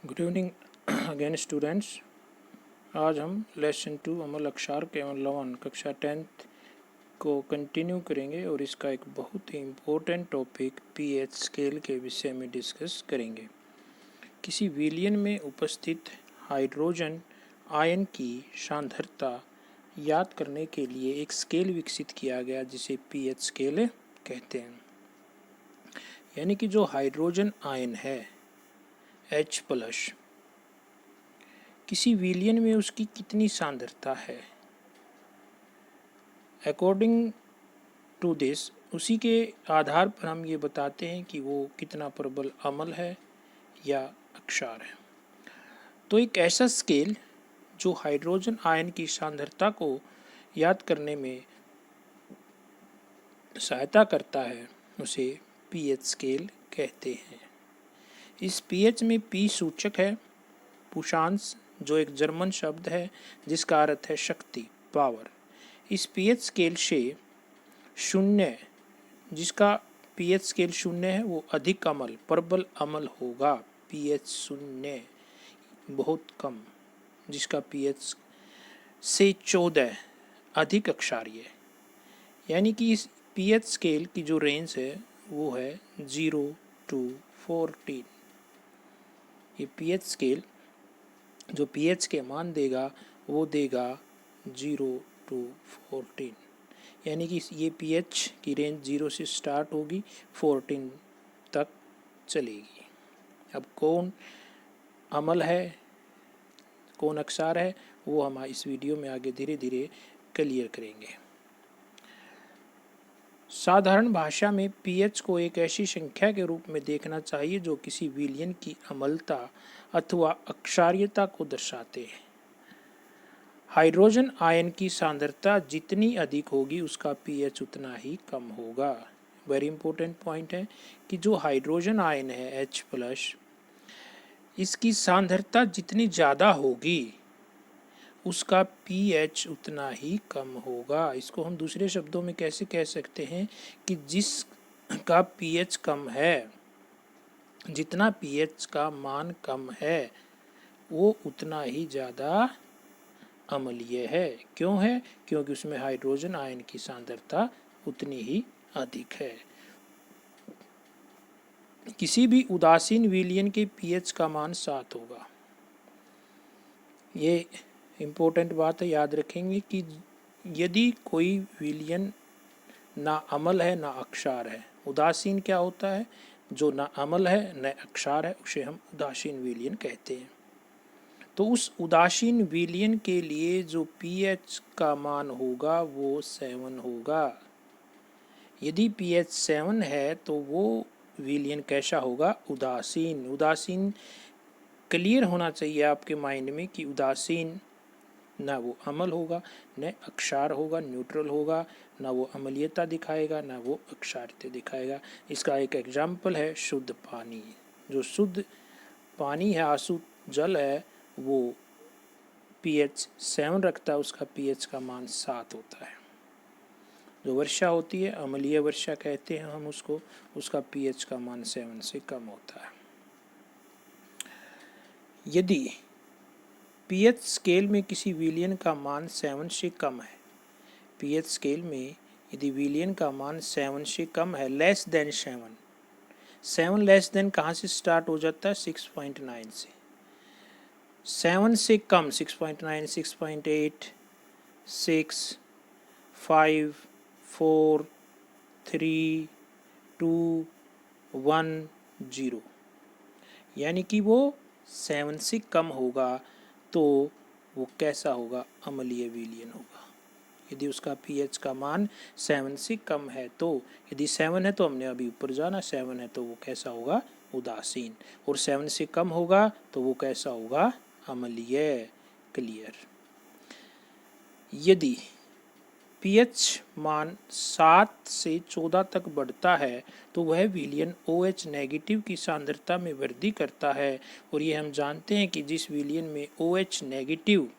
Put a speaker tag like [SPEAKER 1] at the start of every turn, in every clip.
[SPEAKER 1] Good evening again students. आज हम lesson 2 अमल अक्षार केवल लवन कक्षा 10th को कंटिन्यू करेंगे और इसका एक बहुत ही इम्पोर्टेंट टॉपिक पीएच स्केल के विषय में डिस्कस करेंगे। किसी विलयन में उपस्थित हाइड्रोजन आयन की सांद्रता याद करने के लिए एक स्केल विकसित किया गया जिसे पीएच स्केल कहते हैं। यानी कि जो हाइड्रोजन आयन है H+, किसी विलयन में उसकी कितनी सांद्रता है, अकॉर्डिंग टू दिस उसी के आधार पर हम ये बताते हैं कि वो कितना प्रबल अम्ल है या अक्षार है। तो एक ऐसा स्केल जो हाइड्रोजन आयन की सांद्रता को याद करने में सहायता करता है उसे पीएच स्केल कहते हैं। इस पीएच में पी सूचक है, पुषांश जो एक जर्मन शब्द है जिसका अर्थ है शक्ति, पावर। इस पीएच स्केल से 0 जिसका पीएच स्केल 0 है वो अधिक अम्ल प्रबल अम्ल होगा। पीएच 0 बहुत कम, जिसका पीएच से 14 अधिक अक्षारीय। यानी कि इस पीएच स्केल की जो रेंज है वो है 0 to 14। ये पीएच स्केल जो पीएच के मान देगा वो देगा 0 to 14। यानी कि ये पीएच की रेंज 0 से स्टार्ट होगी 14 तक चलेगी। अब कौन अम्ल है कौन अक्षार है वो हम इस वीडियो में आगे धीरे धीरे क्लियर करेंगे। साधारण भाषा में पीएच को एक ऐसी संख्या के रूप में देखना चाहिए जो किसी विलयन की अम्लता अथवा अक्षारीयता को दर्शाते हैं। हाइड्रोजन आयन की सांद्रता जितनी अधिक होगी उसका पीएच उतना ही कम होगा। वेरी इंपॉर्टेंट पॉइंट है कि जो हाइड्रोजन आयन है H+, इसकी सांद्रता जितनी ज़्यादा होगी उसका पीएच उतना ही कम होगा। इसको हम दूसरे शब्दों में कैसे कह सकते हैं कि जिसका पीएच कम है, जितना पीएच का मान कम है वो उतना ही ज़्यादा अम्लीय है। क्यों है? क्योंकि उसमें हाइड्रोजन आयन की सांद्रता उतनी ही अधिक है। किसी भी उदासीन विलयन के पीएच का मान 7 होगा। ये इम्पोर्टेंट बात है, याद रखेंगे कि यदि कोई विलयन ना अम्ल है ना अक्षार है, उदासीन क्या होता है? जो ना अम्ल है न अक्षार है उसे हम उदासीन विलयन कहते हैं। तो उस उदासीन विलयन के लिए जो पीएच का मान होगा वो 7 होगा। यदि पीएच 7 है तो वो विलयन कैसा होगा? उदासीन। उदासीन क्लियर होना चाहिए आपके माइंड में कि उदासीन ना वो अम्ल होगा न अक्षार होगा, न्यूट्रल होगा, ना वो अम्लीयता दिखाएगा ना वो अक्षारीयता दिखाएगा। इसका एक एग्जाम्पल है शुद्ध पानी। जो शुद्ध पानी है, आशुद्ध जल है, वो पीएच 7 रखता है, उसका पीएच का मान 7 होता है। जो वर्षा होती है, अम्लीय वर्षा कहते हैं हम उसको, उसका पीएच का मान 7 से कम होता है। यदि पीएच स्केल में किसी विलयन का मान 7 से कम है, पीएच स्केल में यदि विलयन का मान 7 से कम है, लेस देन 7 लेस देन कहाँ से स्टार्ट हो जाता है? 6.9 से। 7 से कम 6.9, 6.8, 6, 5, 4, 3, 2, 1, 0। यानी कि वो 7 से कम होगा तो वो कैसा होगा? अम्लीय विलयन होगा। यदि उसका पीएच का मान 7 से कम है तो, यदि 7 है तो हमने अभी ऊपर जाना, 7 है तो वो कैसा होगा? उदासीन। और 7 से कम होगा तो वो कैसा होगा? अम्लीय। क्लियर। यदि पीएच मान 7 से 14 तक बढ़ता है तो वह विलयन OH नेगेटिव की सांद्रता में वृद्धि करता है। और ये हम जानते हैं कि जिस विलयन में OH नेगेटिव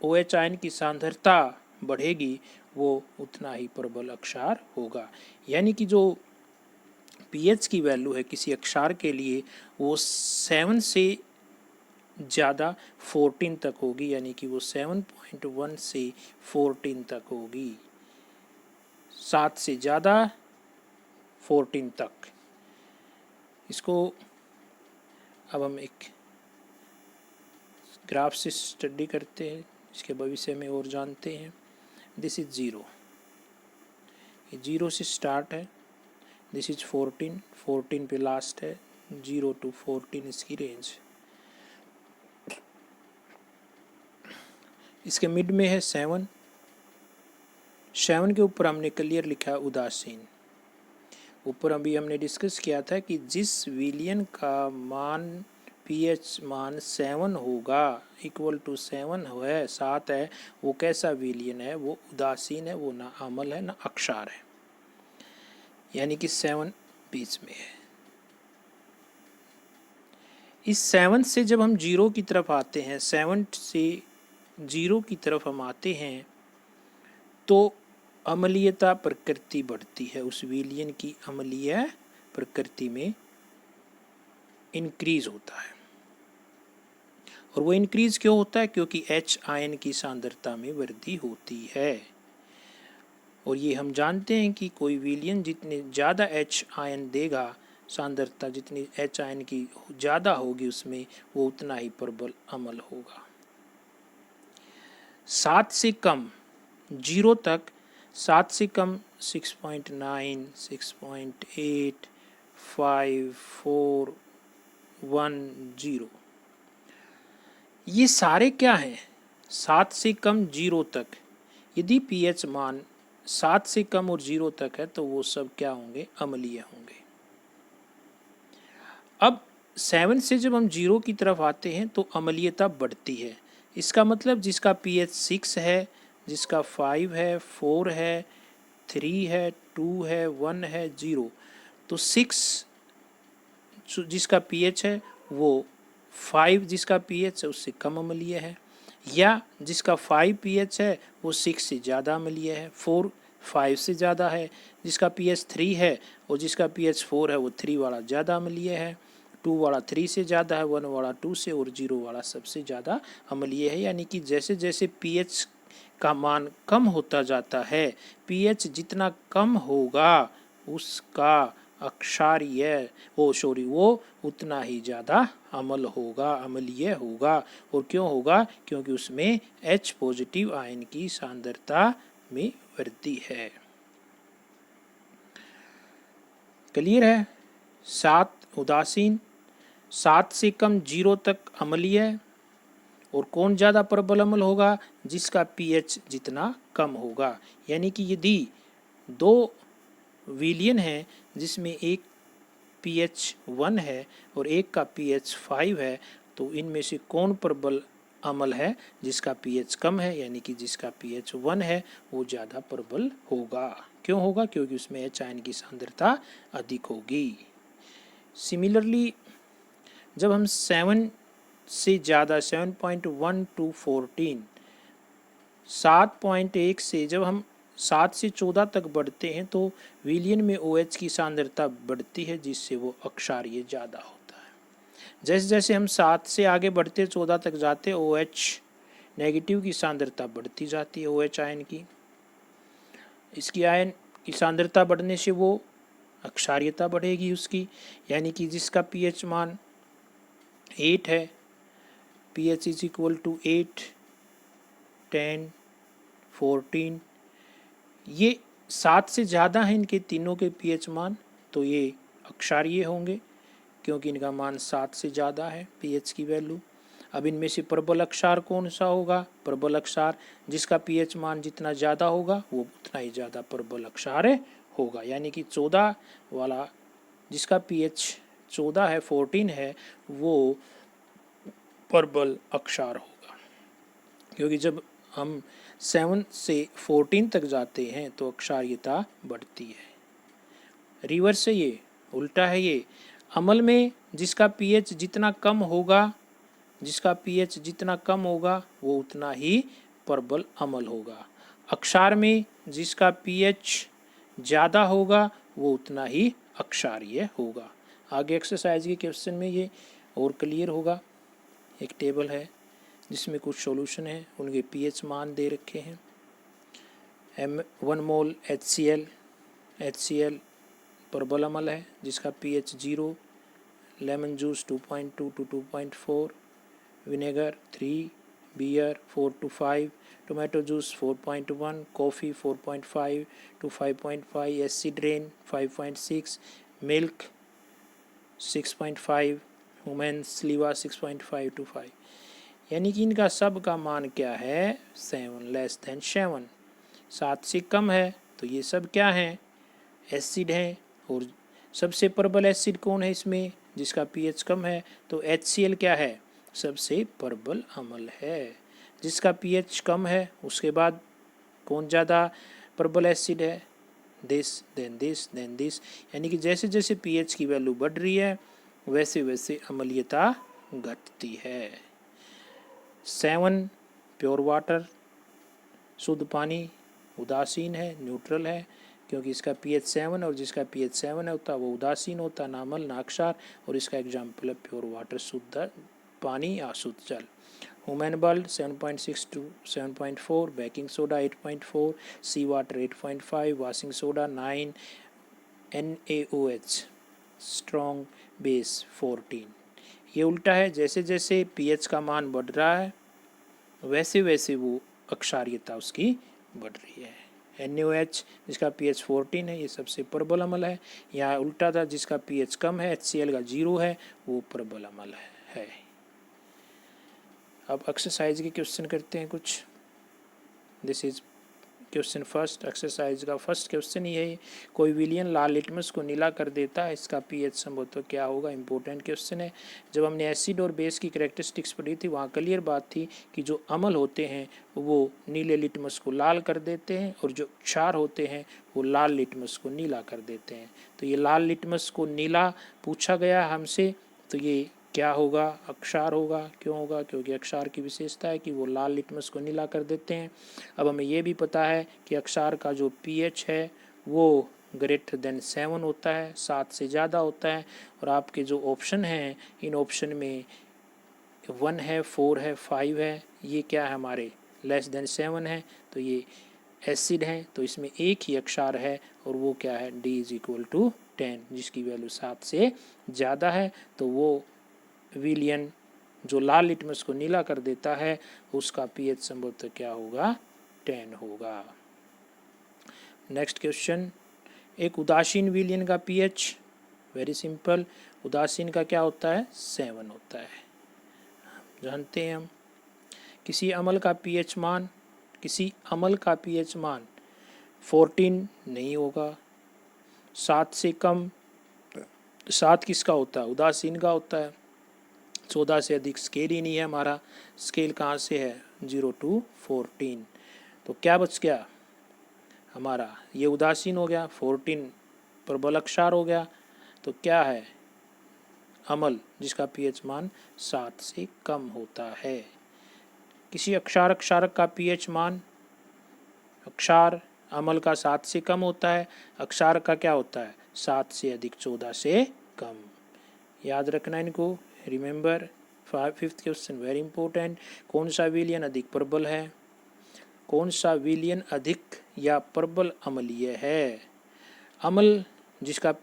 [SPEAKER 1] OH आयन की सांद्रता बढ़ेगी वो उतना ही प्रबल अक्षार होगा। यानी कि जो पीएच की वैल्यू है किसी अक्षर के लिए वो 7 से ज़्यादा 14 तक होगी, यानी कि वो 7.1 से 14 तक होगी, 7 से ज़्यादा 14 तक। इसको अब हम एक ग्राफ से स्टडी करते हैं, इसके भविष्य में और जानते हैं। दिस इज 0, ये 0 से स्टार्ट है, दिस इज 14, 14 पे लास्ट है, 0 to 14 इसकी रेंज। इसके मिड में है 7, 7 के ऊपर हमने क्लियर लिखा है उदासीन। ऊपर अभी हमने डिस्कस किया था कि जिस विलियन का मान पीएच मान 7 होगा, इक्वल टू 7 है, 7 है, वो कैसा विलियन है? वो उदासीन है, वो ना अमल है ना अक्षर है, यानी कि 7 बीच में है। इस 7 से जब हम 0 की तरफ आते हैं, 7 से 0 की तरफ हम आते हैं तो अम्लीयता प्रकृति बढ़ती है, उस विलियन की अम्लीय प्रकृति में इंक्रीज होता है। और वो इंक्रीज क्यों होता है? क्योंकि H आयन की सांद्रता में वृद्धि होती है। और ये हम जानते हैं कि कोई विलियन जितने ज़्यादा H आयन देगा, सांद्रता जितनी H आयन की ज़्यादा होगी उसमें, वो उतना ही प्रबल अमल होगा। 7 से कम 0 तक, 7 से कम 6.9, 6.8, 5, 4, 1, 0, ये सारे क्या हैं? 7 से कम 0 तक, यदि पीएच मान 7 से कम और 0 तक है तो वो सब क्या होंगे? अम्लीय होंगे। अब 7 से जब हम 0 की तरफ आते हैं तो अम्लीयता बढ़ती है। इसका मतलब जिसका पीएच 6 है, जिसका 5 है, 4 है, 3 है, 2 है, 1 है, 0, तो 6 जिसका पीएच है वो 5 जिसका पीएच है उससे कम अम्लीय है, या जिसका 5 पीएच है वो 6 से ज़्यादा अम्लीय है, 4 5 से ज़्यादा है, जिसका पीएच 3 है और जिसका पीएच 4 है वो 3 वाला ज़्यादा अम्लीय है, 2 वाला 3 से ज़्यादा है, 1 वाला 2 से, और 0 वाला सबसे ज़्यादा अम्लीय है। यानी कि जैसे जैसे पीएच का मान कम होता जाता है, पीएच जितना कम होगा उसका अक्षारीय वो उतना ही ज़्यादा अम्ल होगा, अम्लीय होगा। और क्यों होगा? क्योंकि उसमें H पॉजिटिव आयन की सांद्रता में वृद्धि है। क्लियर है? 7 उदासीन, 7 से कम 0 तक अम्लीय। और कौन ज़्यादा प्रबल अम्ल होगा? जिसका पीएच जितना कम होगा। यानी कि यदि 2 विलियन है जिसमें एक पीएच 1 है और एक का पीएच 5 है, तो इनमें से कौन प्रबल अम्ल है? जिसका पीएच कम है, यानी कि जिसका पीएच 1 है वो ज़्यादा प्रबल होगा। क्यों होगा? क्योंकि उसमें H आयन की सांद्रता अधिक होगी। सिमिलरली जब हम 7 से ज़्यादा 7.1 to 14, 7.1 से जब हम 7 से 14 तक बढ़ते हैं तो विलियन में OH की सांद्रता बढ़ती है, जिससे वो अक्षारीय ज़्यादा होता है। जैसे जैसे हम 7 से आगे बढ़ते 14 तक जाते, OH नेगेटिव की सांद्रता बढ़ती जाती है, OH आयन की। इसकी आयन की सांद्रता बढ़ने से वो अक्षारीयता बढ़ेगी उसकी, यानी कि जिसका पीएच मान 8 है, pH इज इक्वल टू 8, 10, 14, ये 7 से ज़्यादा है इनके तीनों के pH मान, तो ये अक्षारीय होंगे क्योंकि इनका मान 7 से ज़्यादा है pH की वैल्यू। अब इनमें से प्रबल अक्षर कौन सा होगा? प्रबल अक्षर जिसका pH मान जितना ज़्यादा होगा वो उतना ही ज़्यादा प्रबल अक्षर होगा। यानी कि 14 वाला जिसका pH 14 है, 14 है, वो प्रबल अक्षर होगा। क्योंकि जब हम 7 से 14 तक जाते हैं तो अक्षारीयता बढ़ती है। रिवर्स है, ये उल्टा है। ये अम्ल में जिसका पीएच जितना कम होगा, जिसका पीएच जितना कम होगा वो उतना ही प्रबल अम्ल होगा। अक्षार में जिसका पीएच ज़्यादा होगा वो उतना ही अक्षारीय होगा। आगे एक्सरसाइज के क्वेश्चन में ये और क्लियर होगा। एक टेबल है जिसमें कुछ सॉल्यूशन है, उनके पीएच मान दे रखे हैं। 1 मोल HCl प्रबल अम्ल है जिसका pH 0, lemon juice 2.2 to 2.4, vinegar 3, beer 4 to 5, tomato juice 4.1, coffee 4.5 to 5.5, acid rain 5.6, milk 6.5, human saliva 6.5 to 5। यानी कि इनका सब का मान क्या है 7 लेस देन 7, 7 से कम है। तो ये सब क्या है एसिड हैं। और सबसे प्रबल एसिड कौन है इसमें जिसका pH कम है, तो HCl क्या है सबसे प्रबल अम्ल है जिसका pH कम है। उसके बाद कौन ज़्यादा प्रबल एसिड है, this then this then this. यानी कि जैसे जैसे pH की वैल्यू बढ़ रही है वैसे वैसे अम्लीयता घटती है। 7 प्योर वाटर शुद्ध पानी उदासीन है, न्यूट्रल है, क्योंकि इसका pH 7 और जिसका pH 7 होता वो उदासीन होता, ना अम्ल ना क्षार। और इसका एग्जाम्पल है प्योर वाटर शुद्ध पानी या शुद्ध जल। Human blood 7.6 to 7.4, baking soda 8.4, sea water 8.5, washing soda 9, NaOH strong base 14। ये उल्टा है, जैसे जैसे pH का मान बढ़ रहा है वैसे वैसे वो अक्षारीयता उसकी बढ़ रही है। NaOH जिसका pH 14 है ये सबसे प्रबल अम्ल है। यहाँ उल्टा था, जिसका pH कम है HCl का 0 है वो प्रबल अम्ल है। अब एक्सरसाइज के क्वेश्चन करते हैं कुछ। This is question first. Exercise का फर्स्ट क्वेश्चन ये है, कोई विलियन लाल लिटमस को नीला कर देता है, इसका pH संभवतः क्या होगा। इंपॉर्टेंट क्वेश्चन है। जब हमने एसिड और बेस की कैरेक्टरिस्टिक्स पढ़ी थी वहाँ क्लियर बात थी कि जो अम्ल होते हैं वो नीले लिटमस को लाल कर देते हैं और जो क्षार होते हैं वो लाल लिटमस को नीला कर देते हैं। तो ये लाल लिटमस को नीला पूछा गया हमसे, तो ये क्या होगा अक्षार होगा। क्यों होगा, क्योंकि अक्षार की विशेषता है कि वो लाल लिटमस को नीला कर देते हैं। अब हमें ये भी पता है कि अक्षार का जो pH है वो ग्रेटर देन 7 होता है, 7 से ज़्यादा होता है। और आपके जो ऑप्शन हैं इन ऑप्शन में 1 है, 4 है, 5 है, ये क्या है हमारे लेस देन 7 है, तो ये एसिड है। तो इसमें एक ही अक्षार है और वो क्या है D = 10, जिसकी वैल्यू 7 से ज़्यादा है। तो वो विलियन जो लाल लिटमस को नीला कर देता है उसका pH संभवतः क्या होगा 10 होगा। नेक्स्ट क्वेश्चन, एक उदासीन विलियन का pH वेरी सिंपल, उदासीन का क्या होता है 7 होता है, जानते हैं हम। किसी अम्ल का pH मान 14 नहीं होगा, 7 से कम। 7 किसका होता है उदासीन का होता है, 14 से अधिक स्केल ही नहीं है हमारा। स्केल कहाँ से है 0 to 14। तो क्या बच गया हमारा, ये उदासीन हो गया, 14 प्रबल अक्षार हो गया। तो क्या है अम्ल जिसका pH मान 7 से कम होता है। किसी अक्षारक का pH मान, अक्षार अम्ल का 7 से कम होता है, अक्षार का क्या होता है 7 से अधिक 14 से कम। याद रखना इनको, remember. 5th question very important, कौन सा विलियन अधिक प्रबल है, कौन सा विलियन अधिक या प्रबल अम्लीय है। अम्ल जिसका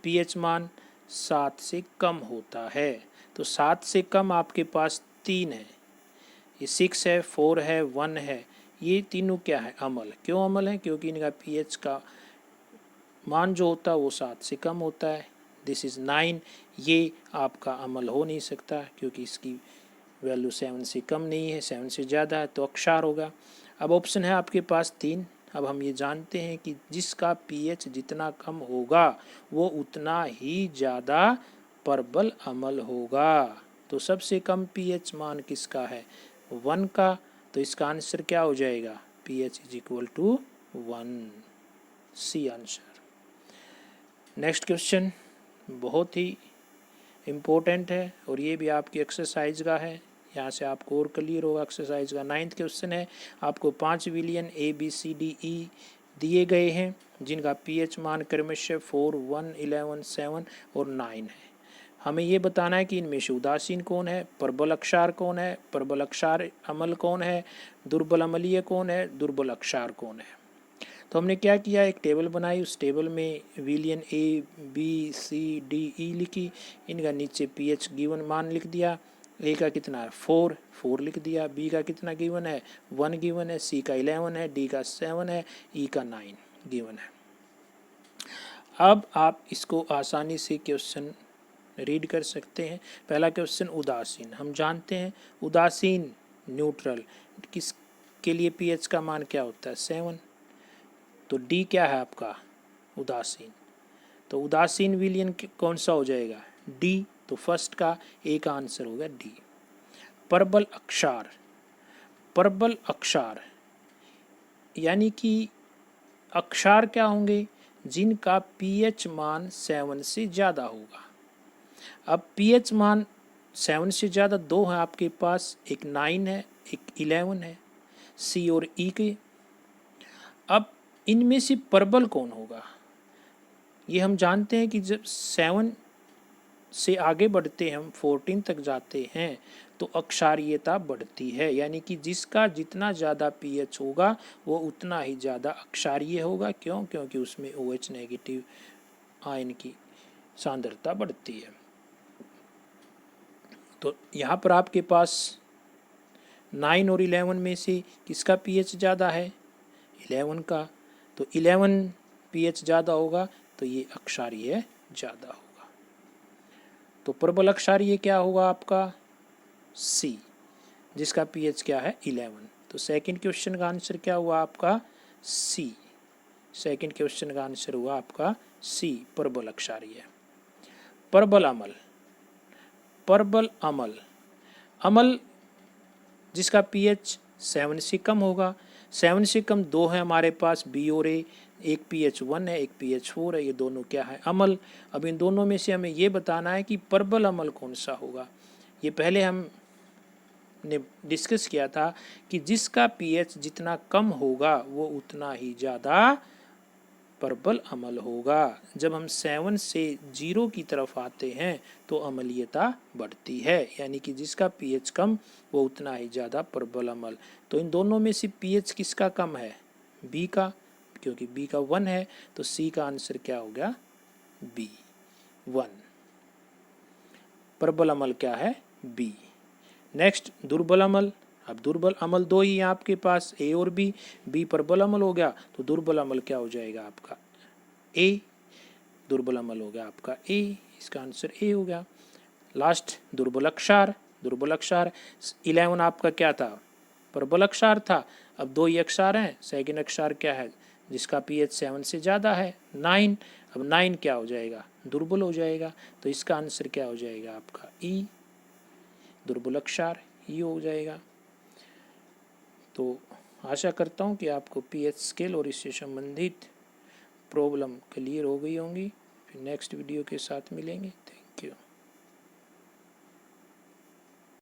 [SPEAKER 1] pH मान 7 से कम होता है, तो 7 से कम आपके पास 3 है, ये 6 है, 4 है, 1 है, ये तीनों क्या है अम्ल। क्यों अम्ल है, क्योंकि इनका pH का मान जो होता है वो 7 से कम होता है। दिस इज़ 9, ये आपका अम्ल हो नहीं सकता क्योंकि इसकी वैल्यू 7 से कम नहीं है, 7 से ज़्यादा है, तो अक्षार होगा। अब ऑप्शन है आपके पास 3। अब हम ये जानते हैं कि जिसका pH जितना कम होगा वो उतना ही ज़्यादा प्रबल अम्ल होगा। तो सबसे कम pH मान किसका है 1 का, तो इसका आंसर क्या हो जाएगा pH = 1, C answer. Next question बहुत ही इम्पोर्टेंट है और ये भी आपकी एक्सरसाइज का है, यहाँ से आपको और क्लियर होगा। एक्सरसाइज का 9th क्वेश्चन है, आपको 5 विलियन ABCDE दिए गए हैं जिनका पीएच मान क्रमशः 4, 1, 11, 7 और 9 है। हमें ये बताना है कि इनमें से उदासीन कौन है, प्रबल अक्षार कौन है, प्रबल अक्षार अमल कौन है, दुर्बल अम्लीय कौन है, दुर्बल अक्षार कौन है। तो हमने क्या किया, एक टेबल बनाई, उस टेबल में विलियन A B C D E लिखी, इनका नीचे पीएच गिवन मान लिख दिया। ए का कितना है 4 लिख दिया, बी का कितना गिवन है 1 गिवन है, सी का 11 है, डी का 7 है, ई का 9 गिवन है। अब आप इसको आसानी से क्वेश्चन रीड कर सकते हैं। पहला क्वेश्चन उदासीन, हम जानते हैं उदासीन न्यूट्रल किसके लिए पीएच का मान क्या होता है 7। तो डी क्या है आपका उदासीन, तो उदासीन विलयन कौन सा हो जाएगा डी, तो फर्स्ट का ए का आंसर होगा डी। प्रबल अक्षार, प्रबल अक्षार यानी कि अक्षार क्या होंगे जिनका पीएच मान 7 से ज़्यादा होगा। अब पीएच मान 7 से ज़्यादा दो है आपके पास, एक 9 है एक 11 है, सी और ई के। अब इनमें से प्रबल कौन होगा, ये हम जानते हैं कि जब 7 से आगे बढ़ते हैं हम 14 तक जाते हैं तो अक्षारीयता बढ़ती है, यानी कि जिसका जितना ज़्यादा पीएच होगा वो उतना ही ज़्यादा अक्षारीय होगा। क्यों, क्योंकि उसमें OH नेगेटिव आयन की सांद्रता बढ़ती है। तो यहाँ पर आपके पास 9 और 11 में से किसका पीएच ज़्यादा है 11 का, तो 11 पीएच ज़्यादा होगा तो ये अक्षारीय ज़्यादा होगा। तो प्रबल अक्षारीय क्या होगा आपका सी, जिसका पीएच क्या है 11। तो सेकंड क्वेश्चन का आंसर क्या हुआ आपका सी, सेकंड क्वेश्चन का आंसर हुआ आपका सी प्रबल अक्षारीय। प्रबल अमल, प्रबल अमल, अमल जिसका पीएच 7 से कम होगा, 7 से कम दो है हमारे पास बी और ए, एक पीएच 1 है एक पीएच 4 है, ये दोनों क्या है अमल। अब इन दोनों में से हमें ये बताना है कि प्रबल अमल कौन सा होगा। ये पहले हमने डिस्कस किया था कि जिसका पीएच जितना कम होगा वो उतना ही ज़्यादा प्रबल अमल होगा। जब हम 7 से 0 की तरफ आते हैं तो अम्लीयता बढ़ती है, यानी कि जिसका पीएच कम वो उतना ही ज़्यादा प्रबल अमल। तो इन दोनों में से पीएच किसका कम है बी का, क्योंकि बी का 1 है, तो सी का आंसर क्या हो गया बी 1। प्रबल अमल क्या है बी। नेक्स्ट दुर्बल अमल, अब दुर्बल अमल दो ही है आपके पास ए और बी, बी प्रबल अमल हो गया तो दुर्बल अमल क्या हो जाएगा आपका ए, दुर्बल अमल हो गया आपका ए, इसका आंसर ए हो गया। लास्ट दुर्बल अक्षार, दुर्बल अक्षार 11 आपका क्या था प्रबल अक्षार था, अब दो ही अक्षार हैं, सेकंड अक्षार क्या है जिसका पीएच 7 से ज़्यादा है 9, अब 9 क्या हो जाएगा दुर्बल हो जाएगा, तो इसका आंसर क्या हो जाएगा आपका ई, दुर्बल अक्षार ई हो जाएगा। तो आशा करता हूँ कि आपको पीएच स्केल और इससे संबंधित प्रॉब्लम क्लियर हो गई होंगी। फिर नेक्स्ट वीडियो के साथ मिलेंगे।